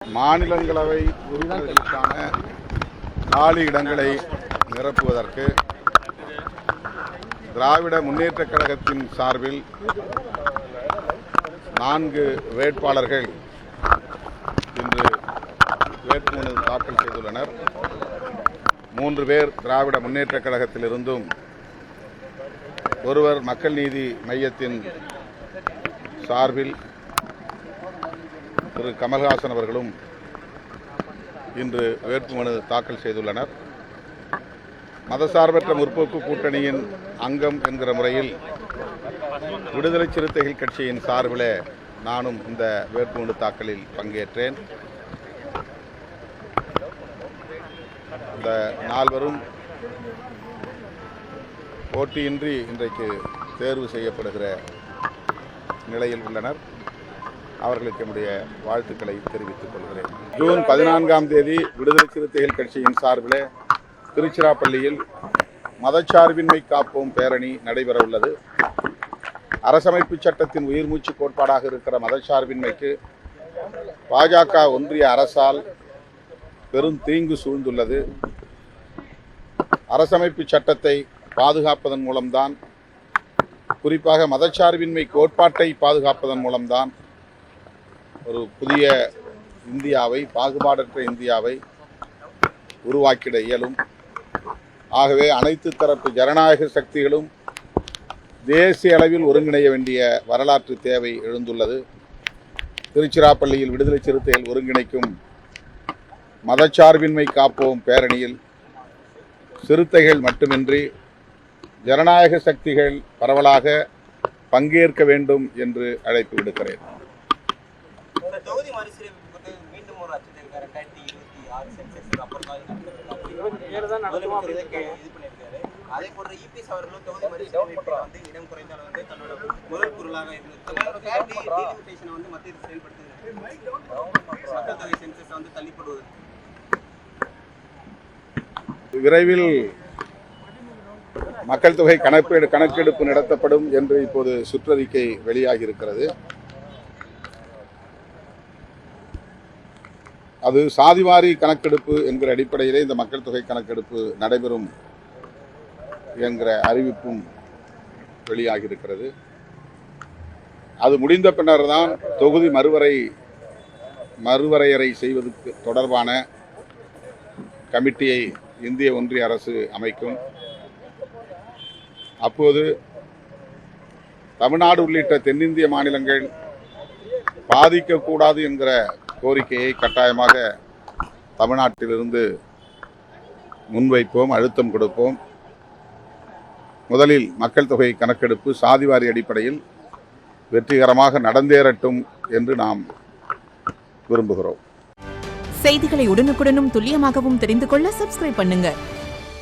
மாநிலங்களவை உறுப்பினர்களுக்கான காலி இடங்களை நிரப்புவதற்கு திராவிட முன்னேற்றக் கழகத்தின் சார்பில் 4 வேட்பாளர்கள் இன்று வேட்புமனு தாக்கல் செய்துள்ளனர். 3 பேர் திராவிட முன்னேற்றக் கழகத்திலிருந்தும் ஒருவர் மக்கள் நீதி மையத்தின் சார்பில் திரு கமல்ஹாசன் அவர்களும் இன்று வேட்புமனு தாக்கல் செய்துள்ளனர். மதசார்பற்ற முற்போக்கு கூட்டணியின் அங்கம் என்கிற முறையில் விடுதலை சிறுத்தைகள் கட்சியின் சார்பில் நானும் இந்த வேட்புமனு தாக்கலில் பங்கேற்றேன். இந்த 4 போட்டியின்றி இன்றைக்கு தேர்வு செய்யப்படுகிற நிலையில் உள்ளனர். அவர்களுக்கு என்னுடைய வாழ்த்துக்களை தெரிவித்துக் கொள்கிறேன். ஜூன் 14ஆம் தேதி விடுதலை சிறுத்தைகள் கட்சியின் சார்பில் திருச்சிராப்பள்ளியில் மதச்சார்பின்மை காப்போம் பேரணி நடைபெற உள்ளது. அரசமைப்பு சட்டத்தின் உயிர்மூச்சு கோட்பாடாக இருக்கிற மதச்சார்பின்மைக்கு பாஜக ஒன்றிய அரசால் பெரும் தீங்கு சூழ்ந்துள்ளது. அரசமைப்பு சட்டத்தை பாதுகாப்பதன் மூலம்தான், குறிப்பாக மதச்சார்பின்மை கோட்பாட்டை பாதுகாப்பதன் மூலம்தான் ஒரு புதிய இந்தியாவை, பாகுபாடற்ற இந்தியாவை உருவாக்கிட இயலும். ஆகவே அனைத்து தரப்பு ஜனநாயக சக்திகளும் தேசிய அளவில் ஒருங்கிணைய வேண்டிய வரலாற்று தேவை எழுந்துள்ளது. திருச்சிராப்பள்ளியில் விடுதலை சிறுத்தைகள் ஒருங்கிணைக்கும் மதச்சார்பின்மை காப்போம் பேரணியில் சிறுத்தைகள் மட்டுமின்றி ஜனநாயக சக்திகள் பரவலாக பங்கேற்க வேண்டும் என்று அழைப்பு விடுக்கிறேன். தொகுதி மறுசீரமைப்பு மீண்டும் ஒரு அச்சத்தை 2026 சென்செக்ஸுக்கு அப்புறம் பண்ணியிருக்காரு. அதே போன்ற இபிஎஸ் அவர்களும் தொகுதி மறுசீரமைப்பு இடம் குறைந்தால் தன்னோட முதல் பொருளாக மத்திய செயல்படுத்துகிறது. மக்கள் தொகை சென்சஸ் தள்ளிப்படுவது விரைவில் மக்கள் தொகை கணக்கெடுப்பு நடத்தப்படும் என்று இப்போது சுற்றறிக்கை வெளியாகி இருக்கிறது. அது சாதிவாரி கணக்கெடுப்பு என்கிற அடிப்படையிலே இந்த மக்கள் தொகை கணக்கெடுப்பு நடைபெறும் என்கிற அறிவிப்பும் வெளியாகி இருக்கிறது. அது முடிந்த பின்னர் தான் தொகுதி மறுவரையறை செய்வதற்கு தொடர்பான கமிட்டியை இந்திய ஒன்றிய அரசு அமைக்கும். அப்போது தமிழ்நாடு உள்ளிட்ட தென்னிந்திய மாநிலங்கள் பாதிக்கக்கூடாது என்கிற கோரிக்கையை கட்டாயமாக தமிழ்நாட்டிலிருந்து முன்வைப்போம், அழுத்தம் கொடுப்போம். முதலில் மக்கள் தொகை கணக்கெடுப்பு சாதிவாரி அடிப்படையில் வெற்றிகரமாக நடந்தேறட்டும் என்று நாம் விரும்புகிறோம். செய்திகளை உடனுக்குடனும் துல்லியமாகவும் தெரிந்து கொள்ள சப்ஸ்கிரைப் பண்ணுங்க.